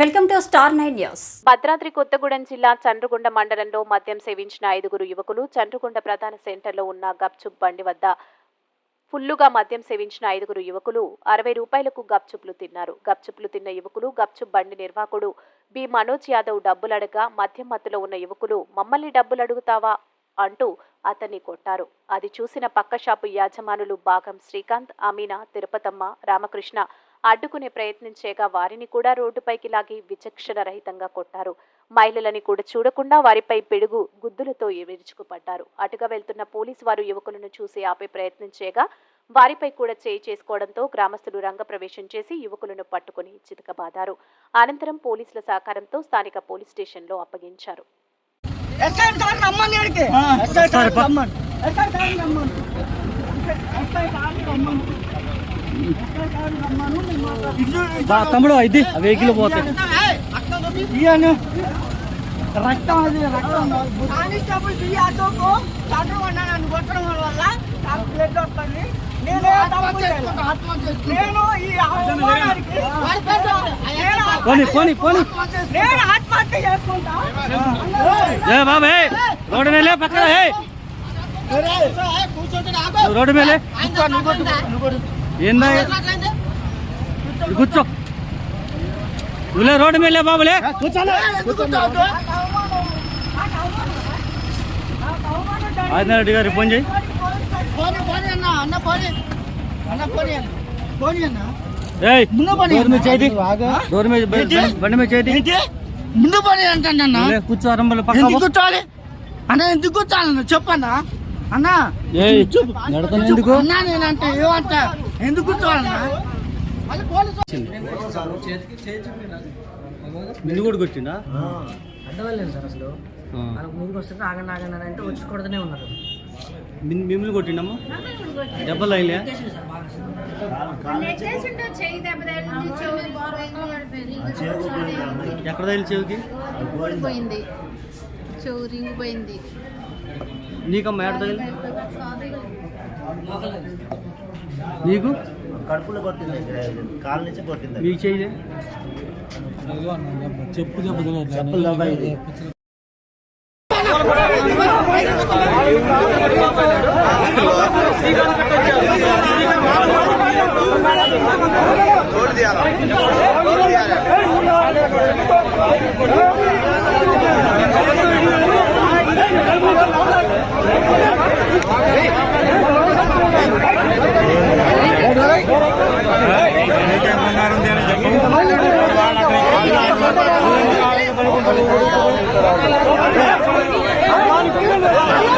Welcome to star 9 news. Bhadradri Kothagudem జిల్లా చండ్రగుండ మండలంలో మద్యం సేవించిన 5 యువకులు చండ్రగుండ ప్రధాన సెంటర్లో ఉన్న గప్చుప్ బండి వద్ద ఫుల్లుగా మద్యం సేవించిన 5 యువకులు 60 రూపాయలకు గప్చుప్లు తిన్నారు. గప్చుప్లు తిన్న యువకులు గప్చుప్ బండి నిర్వాహకుడు బి మనోజ్ యాదవ్ డబ్బులడగా మద్యం మత్తులో ఉన్న యువకులు మమ్మల్ని డబ్బులు అడుగుతావా అంటూ అతన్ని కొట్టారు. అది చూసిన పక్క షాపు యాజమానులు భాగం శ్రీకాంత్, అమీనా, తిరుపతమ్మ, రామకృష్ణ అడ్డుకునే ప్రయత్నించేగా వారిని కూడా రోడ్డుపైకి లాగి విచక్షణ రహితంగా కొట్టారు. మహిళలని కూడా చూడకుండా వారిపై పిడుగు గుద్దులతో విరుచుకుపడ్డారు. అటుగా వెళ్తున్న పోలీసు వారు యువకులను చూసి ఆపే ప్రయత్నించేగా వారిపై కూడా చేయి చేసుకోవడంతో గ్రామస్తులు రంగప్రవేశం చేసి యువకులను పట్టుకుని చితకబాదారు. అనంతరం పోలీసుల సహకారంతో స్థానిక పోలీస్ స్టేషన్లో అప్పగించారు. తమ్ముడు ఇది వెహికల్ పోతాయి రక్తం అది రక్తం పోనీ పోనీ ఆత్మహత్య చేసుకుంటా బాబే రోడ్డు మేలే పక్కన రోడ్డు మేలే ఏందా కూర్చో నువ్వులే రోడ్డు మేలే బాబులే ఆదినారెడ్డి గారికి ఫోన్ చేయి. బండి మీద చేయి ముందు పని అంటన్నా కూర్చో అరంబలు కూర్చోవాలి అన్న, ఎందుకు కూర్చోాలన్నా చెప్పన్నా అన్నా ఎందుకు అన్నా నేనంటే ఏమంటా ఎందుకు కూర్చోవాలన్నా నిన్ను కూడా కొట్టిందా? అడ్డవలేదు సార్. అసలు ముందుకు వస్తే ఆగండి ఆగండి అని అంటే వచ్చి కొడుతూనే ఉన్నారు. మిమ్మల్ని కొట్టిండమ్మా? దెబ్బలు అయినా ఎక్కడ తగిలి చెవికి? నీకమ్మా ఎక్కడ తగిలి? నీకు కడుపులో కొట్టింది, కాలు నుంచి కొట్టింది. మీకు చేయలే? చెప్పు